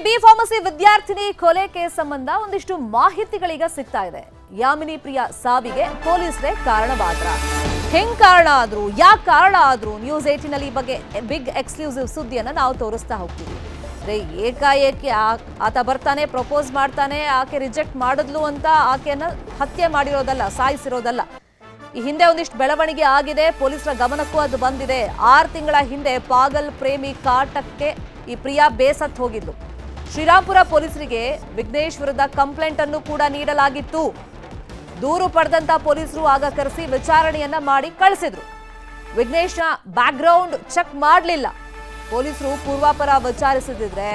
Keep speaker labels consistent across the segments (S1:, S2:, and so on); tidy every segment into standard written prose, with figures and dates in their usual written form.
S1: B pharmacy ವಿದ್ಯಾರ್ಥಿನಿ ಕೊಲೆ case ಸಂಬಂಧ ಒಂದಿಷ್ಟು ಮಾಹಿತಿಗಳೀಗ ಸಿಗ್ತಾ ಇದೆ. ಯಾಮಿನಿ ಪ್ರಿಯಾ ಸಾವಿಗೆ ಪೊಲೀಸರೇ ಕಾರಣವಾದ್ರ, ಹೆಂಗ್ ಕಾರಣ ಆದ್ರು, ಯಾಕೆ ಕಾರಣ ಆದ್ರು, ನ್ಯೂಸ್ 18 ನಲ್ಲಿ ಈ ಬಗ್ಗೆ ಬಿಗ್ ಎಕ್ಸ್ಕ್ಲೂಸಿವ್ ಸುದ್ದಿಯನ್ನ ನಾವು ತೋರಿಸ್ತಾ ಹೋಗ್ತೀವಿ. ಏಕಾಏಕಿ ಆತ ಬರ್ತಾನೆ, ಪ್ರಪೋಸ್ ಮಾಡ್ತಾನೆ, ಆಕೆ ರಿಜೆಕ್ಟ್ ಮಾಡಿದ್ಲು ಅಂತ ಆಕೆಯನ್ನ ಹತ್ಯೆ ಮಾಡಿರೋದಲ್ಲ, ಸಾಯಿಸಿರೋದಲ್ಲ. ಈ ಹಿಂದೆ ಒಂದಿಷ್ಟು ಬೆಳವಣಿಗೆ ಆಗಿದೆ, ಪೊಲೀಸರ ಗಮನಕ್ಕೂ ಅದು ಬಂದಿದೆ. 6 ತಿಂಗಳ ಹಿಂದೆ ಪಾಗಲ್ ಪ್ರೇಮಿ ಕಾಟಕ್ಕೆ ಈ ಪ್ರಿಯಾ ಬೇಸತ್ ಹೋಗಿದ್ಲು. ಶ್ರೀರಾಂಪುರ ಪೊಲೀಸರಿಗೆ ವಿಘ್ನೇಶ್ ವಿರುದ್ಧ ಕಂಪ್ಲೇಂಟ್ ಅನ್ನು ಕೂಡ ನೀಡಲಾಗಿತ್ತು. ದೂರು ಪಡೆದಂತ ಪೊಲೀಸರು ಆಗ ಕರೆಸಿ ವಿಚಾರಣೆಯನ್ನ ಮಾಡಿ ಕಳಿಸಿದ್ರು. ವಿಘ್ನೇಶ್ನ ಬ್ಯಾಕ್ಗ್ರೌಂಡ್ ಚೆಕ್ ಮಾಡಲಿಲ್ಲ. ಪೊಲೀಸರು ಪೂರ್ವಾಪರ ವಿಚಾರಿಸಿದ್ರೆ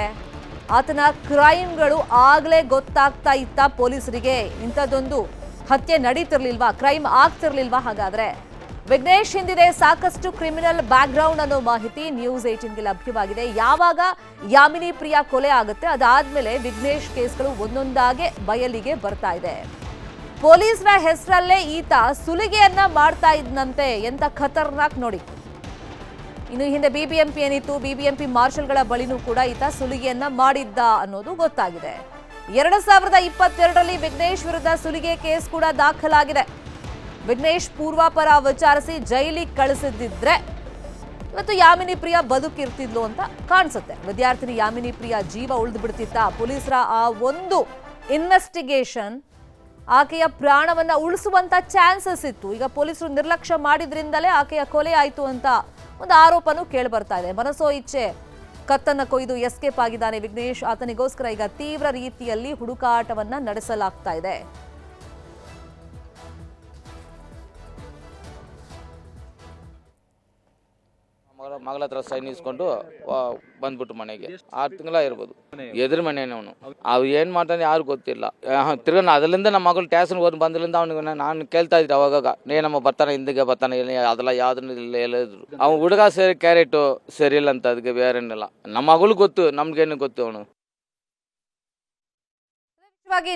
S1: ಆತನ ಕ್ರೈಮ್ಗಳು ಆಗ್ಲೇ ಗೊತ್ತಾಗ್ತಾ ಇತ್ತ ಪೊಲೀಸರಿಗೆ. ಇಂಥದ್ದೊಂದು ಹತ್ಯೆ ನಡೀತಿರ್ಲಿಲ್ವಾ, ಕ್ರೈಮ್ ಆಗ್ತಿರ್ಲಿಲ್ವಾ? ಹಾಗಾದ್ರೆ ವಿಘ್ನೇಶ್ ಹಿಂದಿದೆ ಸಾಕಷ್ಟು ಕ್ರಿಮಿನಲ್ ಬ್ಯಾಕ್ಗ್ರೌಂಡ್ ಅನ್ನೋ ಮಾಹಿತಿ ನ್ಯೂಸ್ 18ಗೆ ಲಭ್ಯವಾಗಿದೆ. ಯಾವಾಗ ಯಾಮಿನಿ ಪ್ರಿಯಾ ಕೊಲೆ ಆಗುತ್ತೆ, ಅದಾದ್ಮೇಲೆ ವಿಘ್ನೇಶ್ ಕೇಸ್ಗಳು ಒಂದೊಂದಾಗೆ ಬಯಲಿಗೆ ಬರ್ತಾ ಇದೆ. ಪೊಲೀಸರ ಹೆಸರಲ್ಲೇ ಈತ ಸುಲಿಗೆಯನ್ನ ಮಾಡ್ತಾ ಇದ್ನಂತೆ. ಎಂತ ಖತರ್ನಾಕ್ ನೋಡಿ. ಇನ್ನು ಹಿಂದೆ ಬಿಬಿಎಂಪಿ ಏನಿತ್ತು, ಬಿಬಿಎಂಪಿ ಮಾರ್ಷಲ್ಗಳ ಬಳಿನೂ ಕೂಡ ಈತ ಸುಲಿಗೆಯನ್ನ ಮಾಡಿದ್ದ ಅನ್ನೋದು ಗೊತ್ತಾಗಿದೆ. 2022ರಲ್ಲಿ ವಿಘ್ನೇಶ್ ವಿರುದ್ಧ ಸುಲಿಗೆ ಕೇಸ್ ಕೂಡ ದಾಖಲಾಗಿದೆ. ವಿಘ್ನೇಶ್ ಪೂರ್ವಾಪರ ವಿಚಾರಿಸಿ ಜೈಲಿಗೆ ಕಳಿಸಿದ್ರೆ ಇವತ್ತು ಯಾಮಿನಿ ಪ್ರಿಯಾ ಬದುಕಿರ್ತಿದ್ಲು ಅಂತ ಕಾಣಿಸುತ್ತೆ. ವಿದ್ಯಾರ್ಥಿನಿ ಯಾಮಿನಿ ಪ್ರಿಯಾ ಜೀವ ಉಳಿದು ಬಿಡ್ತಿತ್ತ. ಪೊಲೀಸರ ಆ ಒಂದು ಇನ್ವೆಸ್ಟಿಗೇಷನ್ ಆಕೆಯ ಪ್ರಾಣವನ್ನ ಉಳಿಸುವಂತ ಚಾನ್ಸಸ್ ಇತ್ತು. ಈಗ ಪೊಲೀಸರು ನಿರ್ಲಕ್ಷ್ಯ ಮಾಡಿದ್ರಿಂದಲೇ ಆಕೆಯ ಕೊಲೆ ಆಯಿತು ಅಂತ ಒಂದು ಆರೋಪನೂ ಕೇಳಿ ಬರ್ತಾ ಇದೆ. ಮನಸೋ ಇಚ್ಛೆ ಕತ್ತನ್ನ ಕೊಯ್ದು ಎಸ್ಕೇಪ್ ಆಗಿದ್ದಾನೆ ವಿಘ್ನೇಶ್. ಆತನಿಗೋಸ್ಕರ ಈಗ ತೀವ್ರ ರೀತಿಯಲ್ಲಿ ಹುಡುಕಾಟವನ್ನ ನಡೆಸಲಾಗ್ತಾ ಇದೆ.
S2: ಮಗಳ ಹತ್ರ ಸೈನ್ ಇಸ್ಕೊಂಡು ಬಂದ್ಬಿಟ್ಟು ಮನೆಗೆ 6 ತಿಂಗಳ ಇರ್ಬೋದು. ಎದುರು ಮನೇನೆ ಅವನು. ಅವ್ ಏನ್ ಮಾಡ್ತಾನೆ ಯಾರು ಗೊತ್ತಿಲ್ಲ. ತಿರ್ಗಾ ಅದರಿಂದ ನಮ್ಮ ಮಗಳು ಟ್ಯಾಕ್ಸ್ ಓದ್ ಬಂದ್ರಿಂದ ಅವ್ನಿಗೆ ನಾನು ಕೇಳ್ತಾ ಇದ್ದೆ ಅವಾಗ, ನಮ್ಮ ಬರ್ತಾನೆ ಹಿಂದಿಗೆ ಬರ್ತಾನೆ, ಅದೆಲ್ಲ ಯಾವ್ದನ್ನ ಇಲ್ಲ ಹೇಳಿದ್ರು. ಅವ್ನು ಹುಡುಗ ಸೇರಿ ಕ್ಯಾರೆಟ್ ಸರಿ ಇಲ್ಲ ಅಂತ, ಅದಕ್ಕೆ ಬೇರೆನಿಲ್ಲ. ನಮ್ಮ ಮಗಳು ಗೊತ್ತು, ನಮ್ಗೇನು ಗೊತ್ತು. ಅವನು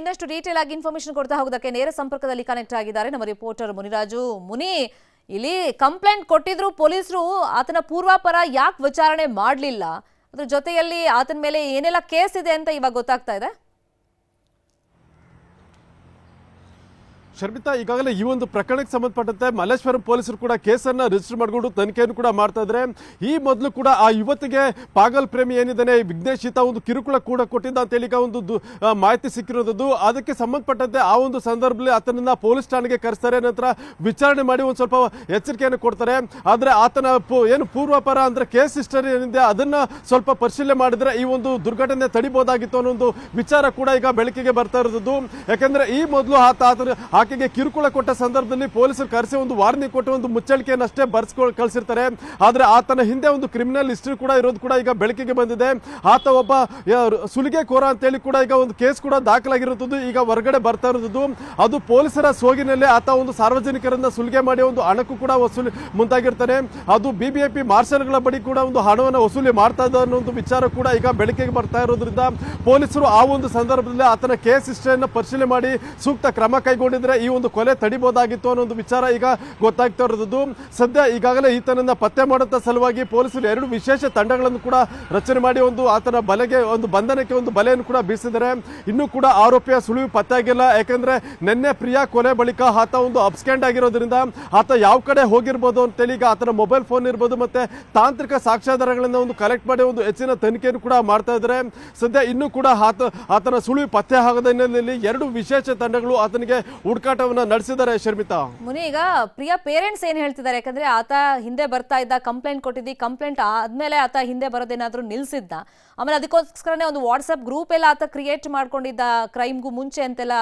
S1: ಇನ್ನಷ್ಟು ಡೀಟೇಲ್ ಆಗಿ ಇನ್ಫಾರ್ಮೇಶನ್ ಕೊಡ್ತಾ ಹೋಗೋದಕ್ಕೆ ನೇರ ಸಂಪರ್ಕದಲ್ಲಿ ಕನೆಕ್ಟ್ ಆಗಿದ್ದಾರೆ ನಮ್ಮ ರಿಪೋರ್ಟರ್ ಮುನಿರಾಜು. ಮುನಿ, ಇಲ್ಲಿ ಕಂಪ್ಲೇಂಟ್ ಕೊಟ್ಟಿದ್ರು ಪೊಲೀಸರು, ಆತನ ಪೂರ್ವಾಪರ ಯಾಕೆ ವಿಚಾರಣೆ ಮಾಡಲಿಲ್ಲ, ಅದ್ರ ಜೊತೆಯಲ್ಲಿ ಆತನ ಮೇಲೆ ಏನೆಲ್ಲ ಕೇಸ್ ಇದೆ ಅಂತ ಇವಾಗ ಗೊತ್ತಾಗ್ತಾ ಇದೆ.
S3: ಶರ್ಮಿತಾ, ಈಗಾಗಲೇ ಈ ಒಂದು ಪ್ರಕರಣಕ್ಕೆ ಸಂಬಂಧಪಟ್ಟಂತೆ ಮಲ್ಲೇಶ್ವರಂ ಪೊಲೀಸರು ಕೂಡ ಕೇಸನ್ನು ರಿಜಿಸ್ಟರ್ ಮಾಡಿಕೊಂಡು ತನಿಖೆಯನ್ನು ಕೂಡ ಮಾಡ್ತಾ ಇದ್ದಾರೆ. ಈ ಮೊದಲು ಕೂಡ ಆ ಯುವತಿಗೆ ಪಾಗಲ್ ಪ್ರೇಮಿ ಏನಿದ್ದಾನೆ ವಿಘ್ನೇಶ್ ಈತ ಒಂದು ಕಿರುಕುಳ ಕೂಡ ಕೊಟ್ಟಿದ್ದ ಅಂತೇಳಿ ಈಗ ಒಂದು ಮಾಹಿತಿ ಸಿಕ್ಕಿರೋದು. ಅದಕ್ಕೆ ಸಂಬಂಧಪಟ್ಟಂತೆ ಆ ಒಂದು ಸಂದರ್ಭದಲ್ಲಿ ಆತನನ್ನ ಪೊಲೀಸ್ ಠಾಣೆಗೆ ಕರೆಸ್ತಾರೆ. ನಂತರ ವಿಚಾರಣೆ ಮಾಡಿ ಒಂದು ಸ್ವಲ್ಪ ಎಚ್ಚರಿಕೆಯನ್ನು ಕೊಡ್ತಾರೆ. ಆದರೆ ಆತನ ಏನು ಪೂರ್ವಾಪರ ಅಂದರೆ ಕೇಸ್ ಹಿಸ್ಟರಿ ಏನಿದೆ ಅದನ್ನ ಸ್ವಲ್ಪ ಪರಿಶೀಲನೆ ಮಾಡಿದ್ರೆ ಈ ಒಂದು ದುರ್ಘಟನೆ ತಡಿಬಹುದಾಗಿತ್ತು ಅನ್ನೋ ಒಂದು ವಿಚಾರ ಕೂಡ ಈಗ ಬೆಳಕಿಗೆ ಬರ್ತಾ ಇರೋದು. ಯಾಕಂದ್ರೆ ಈ ಮೊದಲು ಆಕೆಗೆ ಕಿರುಕುಳ ಕೊಟ್ಟ ಸಂದರ್ಭದಲ್ಲಿ ಪೊಲೀಸರು ಕರೆಸಿ ಒಂದು ವಾರ್ನಿಂಗ್ ಕೊಟ್ಟು ಒಂದು ಮುಚ್ಚಳಿಕೆಯನ್ನು ಅಷ್ಟೇ ಬರ್ಸ್ಕೊಂಡು ಕಳಿಸಿರ್ತಾರೆ. ಆದ್ರೆ ಆತನ ಹಿಂದೆ ಒಂದು ಕ್ರಿಮಿನಲ್ ಹಿಸ್ಟ್ರಿ ಕೂಡ ಇರೋದು ಕೂಡ ಈಗ ಬೆಳಕಿಗೆ ಬಂದಿದೆ. ಆತ ಒಬ್ಬ ಸುಲಿಗೆಕೋರ ಅಂತೇಳಿ ಕೂಡ ಈಗ ಒಂದು ಕೇಸ್ ಕೂಡ ದಾಖಲಾಗಿರುತ್ತದೆ. ಈಗ ಹೊರಗಡೆ ಬರ್ತಾ ಇರೋದು ಅದು ಪೊಲೀಸರ ಸೋಗಿನಲ್ಲಿ ಆತ ಒಂದು ಸಾರ್ವಜನಿಕರನ್ನ ಸುಲಿಗೆ ಮಾಡಿ ಒಂದು ಹಣಕ್ಕೂ ಕೂಡ ವಸೂಲಿ ಮುಂದಾಗಿರ್ತಾನೆ. ಅದು ಬಿಬಿಎಂಪಿ ಮಾರ್ಷಲ್ಗಳ ಬಳಿ ಕೂಡ ಒಂದು ಹಣವನ್ನು ವಸೂಲಿ ಮಾಡ್ತಾ ಇದ್ದ ಅನ್ನೋ ಒಂದು ವಿಚಾರ ಕೂಡ ಈಗ ಬೆಳಕಿಗೆ ಬರ್ತಾ ಇರೋದ್ರಿಂದ ಪೊಲೀಸರು ಆ ಒಂದು ಸಂದರ್ಭದಲ್ಲಿ ಆತನ ಕೇಸ್ ಹಿಸ್ಟ್ರಿಯನ್ನು ಪರಿಶೀಲನೆ ಮಾಡಿ ಸೂಕ್ತ ಕ್ರಮ ಕೈಗೊಂಡಿದ್ರೆ ಈ ಒಂದು ಕೊಲೆ ತಡಿಬಹುದಾಗಿತ್ತು ಅನ್ನೋ ಒಂದು ವಿಚಾರ ಈಗ ಗೊತ್ತಾಗ್ತಾ ಇರೋದು. ಸದ್ಯ ಈಗಾಗಲೇ ಈತನನ್ನ ಪತ್ತೆ ಮಾಡುವಂತ ಸಲುವಾಗಿ ಪೊಲೀಸರು 2 ವಿಶೇಷ ತಂಡಗಳನ್ನು ಕೂಡ ರಚನೆ ಮಾಡಿ ಒಂದು ಆತನ ಬಲೆಗೆ ಒಂದು ಬಂಧನಕ್ಕೆ ಒಂದು ಬಲೆಯನ್ನು ಕೂಡ ಬೀಸಿದ್ದಾರೆ. ಇನ್ನೂ ಕೂಡ ಆರೋಪಿಯ ಸುಳಿವು ಪತ್ತೆ ಆಗಿಲ್ಲ. ಯಾಕಂದ್ರೆ ನಿನ್ನೆ ಪ್ರಿಯಾ ಕೊಲೆ ಬಳಿಕ ಆತ ಒಂದು ಅಬ್ಸ್ಕೆಂಡ್ ಆಗಿರೋದ್ರಿಂದ ಆತ ಯಾವ ಕಡೆ ಹೋಗಿರ್ಬೋದು ಅಂತೇಳಿ ಈಗ ಆತನ ಮೊಬೈಲ್ ಫೋನ್ ಇರ್ಬೋದು ಮತ್ತೆ ತಾಂತ್ರಿಕ ಸಾಕ್ಷ್ಯಾಧಾರಗಳನ್ನ ಒಂದು ಕಲೆಕ್ಟ್ ಮಾಡಿ ಒಂದು ಹೆಚ್ಚಿನ ತನಿಖೆಯನ್ನು ಕೂಡ ಮಾಡ್ತಾ ಇದ್ದಾರೆ. ಸದ್ಯ ಇನ್ನೂ ಕೂಡ ಆತನ ಸುಳಿವು ಪತ್ತೆ ಆಗದ ಹಿನ್ನೆಲೆಯಲ್ಲಿ 2 ವಿಶೇಷ ತಂಡಗಳು ಆತನಿಗೆ ಹುಡುಕಾಟವನ್ನ ನಡೆಸಿದ್ದಾರೆ. ಶರ್ಮಿತಾ,
S1: ಮುನಿ, ಈಗ ಪ್ರಿಯಾ ಪೇರೆಂಟ್ಸ್ ಏನ್ ಹೇಳ್ತಿದ್ದಾರೆ? ಯಾಕಂದ್ರೆ ಆತ ಹಿಂದೆ ಬರ್ತಾ ಇದ್ದ, ಕಂಪ್ಲೇಂಟ್ ಕೊಟ್ಟಿದ್ದಿ, ಕಂಪ್ಲೇಂಟ್ ಆದ್ಮೇಲೆ ಆತ ಹಿಂದೆ ಬರೋದೇನಾದ್ರೂ ನಿಲ್ಸಿದ್ದ, ಆಮೇಲೆ ಅದಕ್ಕೋಸ್ಕರನೇ ಒಂದು ವಾಟ್ಸ್ಆಪ್ ಗ್ರೂಪ್ ಎಲ್ಲ ಆತ ಕ್ರಿಯೇಟ್ ಮಾಡ್ಕೊಂಡಿದ್ದ ಕ್ರೈಮ್ಗೂ ಮುಂಚೆ ಅಂತೆಲ್ಲ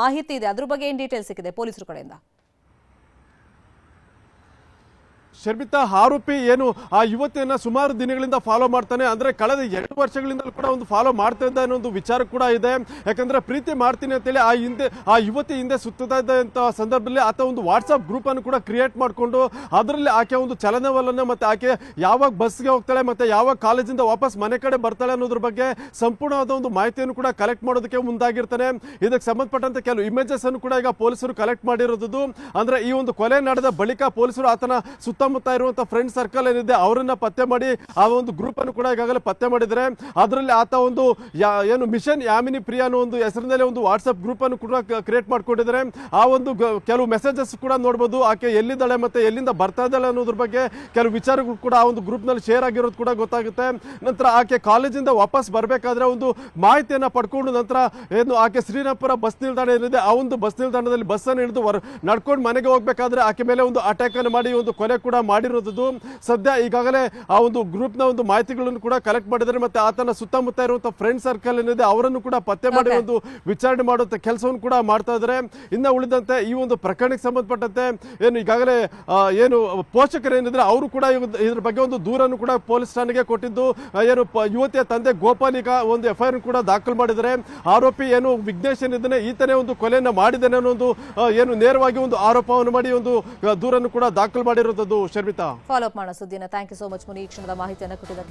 S1: ಮಾಹಿತಿ ಇದೆ. ಅದ್ರ ಬಗ್ಗೆ ಏನ್ ಡೀಟೇಲ್ಸ್ ಸಿಕ್ಕಿದೆ ಪೊಲೀಸರ ಕಡೆಯಿಂದ?
S3: ಶರ್ಮಿತಾ, ಆರೋಪಿ ಏನು ಆ ಯುವತಿಯನ್ನ ಸುಮಾರು ದಿನಗಳಿಂದ ಫಾಲೋ ಮಾಡ್ತಾನೆ, ಅಂದ್ರೆ ಕಳೆದ 2 ವರ್ಷಗಳಿಂದ ಕೂಡ ಒಂದು ಫಾಲೋ ಮಾಡ್ತಾ ಇದ್ದ ಅನ್ನೋ ಒಂದು ವಿಚಾರ ಕೂಡ ಇದೆ. ಯಾಕಂದ್ರೆ ಪ್ರೀತಿ ಮಾಡ್ತೀನಿ ಅಂತೇಳಿ ಆ ಯುವತಿ ಹಿಂದೆ ಸುತ್ತಾ ಇದ್ದಂತ ಸಂದರ್ಭದಲ್ಲಿ ಆತ ಒಂದು ವಾಟ್ಸ್ಆಪ್ ಗ್ರೂಪ್ ಅನ್ನು ಕೂಡ ಕ್ರಿಯೇಟ್ ಮಾಡಿಕೊಂಡು ಅದರಲ್ಲಿ ಆಕೆ ಒಂದು ಚಲನವಲನ ಮತ್ತೆ ಆಕೆ ಯಾವಾಗ ಬಸ್ಗೆ ಹೋಗ್ತಾಳೆ ಮತ್ತೆ ಯಾವಾಗ ಕಾಲೇಜಿಂದ ವಾಪಸ್ ಮನೆ ಕಡೆ ಬರ್ತಾಳೆ ಅನ್ನೋದ್ರ ಬಗ್ಗೆ ಸಂಪೂರ್ಣವಾದ ಒಂದು ಮಾಹಿತಿಯನ್ನು ಕೂಡ ಕಲೆಕ್ಟ್ ಮಾಡೋದಕ್ಕೆ ಮುಂದಾಗಿರ್ತಾನೆ. ಇದಕ್ಕೆ ಸಂಬಂಧಪಟ್ಟಂತೆ ಕೆಲವು ಇಮೇಜಸ್ ಅನ್ನು ಕೂಡ ಈಗ ಪೊಲೀಸರು ಕಲೆಕ್ಟ್ ಮಾಡಿರೋದು. ಅಂದ್ರೆ ಈ ಒಂದು ಕೊಲೆ ನಡೆದ ಬಳಿಕ ಪೊಲೀಸರು ಆತನ ಸುತ್ತ ಸುತ್ತಮುತ್ತ ಇರುವಂತಹ ಫ್ರೆಂಡ್ ಸರ್ಕಲ್ ಏನಿದೆ ಅವರನ್ನ ಪತ್ತೆ ಮಾಡಿ ಆ ಒಂದು ಗ್ರೂಪ್ ಅನ್ನು ಕೂಡ ಈಗಾಗಲೇ ಪತ್ತೆ ಮಾಡಿದರೆ ಅದರಲ್ಲಿ ಆತ ಒಂದು ಏನು ಮಿಷನ್ ಯಾಮಿನಿ ಪ್ರಿಯಾ ಅನ್ನೋ ಒಂದು ಹೆಸರಿನಲ್ಲಿ ಒಂದು ವಾಟ್ಸ್ಆಪ್ ಗ್ರೂಪ್ ಅನ್ನು ಕೂಡ ಕ್ರಿಯೇಟ್ ಮಾಡ್ಕೊಂಡಿದ್ದಾರೆ. ಆ ಒಂದು ಕೆಲವು ಮೆಸೇಜಸ್ ಕೂಡ ನೋಡಬಹುದು. ಆಕೆ ಎಲ್ಲಿದ್ದಾಳೆ ಮತ್ತೆ ಎಲ್ಲಿಂದ ಬರ್ತಾ ಇದ್ದಾಳೆ ಅನ್ನೋದ್ರ ಬಗ್ಗೆ ಕೆಲವು ವಿಚಾರಗಳು ಕೂಡ ಆ ಒಂದು ಗ್ರೂಪ್ ನಲ್ಲಿ ಶೇರ್ ಆಗಿರೋದು ಕೂಡ ಗೊತ್ತಾಗುತ್ತೆ. ನಂತರ ಆಕೆ ಕಾಲೇಜಿಂದ ವಾಪಸ್ ಬರಬೇಕಾದ್ರೆ ಒಂದು ಮಾಹಿತಿಯನ್ನ ಪಡ್ಕೊಂಡು ನಂತರ ಏನು ಆಕೆ ಶ್ರೀರಾಮ್ಪುರ ಬಸ್ ನಿಲ್ದಾಣ ಏನಿದೆ ಆ ಒಂದು ಬಸ್ ನಿಲ್ದಾಣದಲ್ಲಿ ಬಸ್ ಅನ್ನು ಹಿಡಿದು ನಡ್ಕೊಂಡು ಮನೆಗೆ ಹೋಗ್ಬೇಕಾದ್ರೆ ಆಕೆ ಮೇಲೆ ಒಂದು ಅಟ್ಯಾಕ್ ಅನ್ನು ಮಾಡಿ ಒಂದು ಕೊಲೆ ಕೂಡ ಮಾಡಿರೋದು ಸದ್ಯ ಈಗಾಗಲೇ ಆ ಒಂದು ಗ್ರೂಪ್ ನ ಒಂದು ಮಾಹಿತಿಗಳನ್ನು ಕೂಡ ಕಲೆಕ್ಟ್ ಮಾಡಿದ್ದಾರೆ. ಮತ್ತೆ ಆತನ ಸುತ್ತಮುತ್ತ ಇರುವಂತಹ ಫ್ರೆಂಡ್ ಸರ್ಕಲ್ ಏನಿದೆ ಅವರನ್ನು ಕೂಡ ಪತ್ತೆ ಮಾಡಿ ಒಂದು ವಿಚಾರಣೆ ಮಾಡುವಂತ ಕೆಲಸವನ್ನು ಕೂಡ ಮಾಡ್ತಾ ಇದ್ದಾರೆ. ಇನ್ನ ಉಳಿದಂತೆ ಈ ಒಂದು ಪ್ರಕರಣಕ್ಕೆ ಸಂಬಂಧಪಟ್ಟಂತೆ ಏನು ಈಗಾಗಲೇ ಏನು ಪೋಷಕರು ಏನಿದ್ರೆ ಅವರು ಕೂಡ ಇದ್ರ ಬಗ್ಗೆ ಒಂದು ದೂರನ್ನು ಕೂಡ ಪೊಲೀಸ್ ಠಾಣೆಗೆ ಕೊಟ್ಟಿದ್ದು ಏನು ಯುವತಿಯ ತಂದೆ ಗೋಪಾಲ್ ಈಗ ಒಂದು FIR ಕೂಡ ದಾಖಲು ಮಾಡಿದರೆ ಆರೋಪಿ ಏನು ವಿಘ್ನೇಶ್ ಏನಿದ್ದಾನೆ ಈತನೇ ಒಂದು ಕೊಲೆಯನ್ನು ಮಾಡಿದ್ದಾನೆ ಅನ್ನೋ ಒಂದು ಏನು ನೇರವಾಗಿ ಒಂದು ಆರೋಪವನ್ನು ಮಾಡಿ ಒಂದು ದೂರನ್ನು ಕೂಡ ದಾಖಲು ಮಾಡಿರೋದು. ಶರ್ಮಿತಾ,
S1: ಫಾಲೋ ಅಪ್ ಮಾಡೋ ಸುದ್ದಿನ ಥ್ಯಾಂಕ್ ಯು ಸೋ ಮಚ್ ಮುನಿ, ಈ ಕ್ಷಣದ ಮಾಹಿತಿಯನ್ನು ಕೊಟ್ಟಿದ್ದಕ್ಕೆ.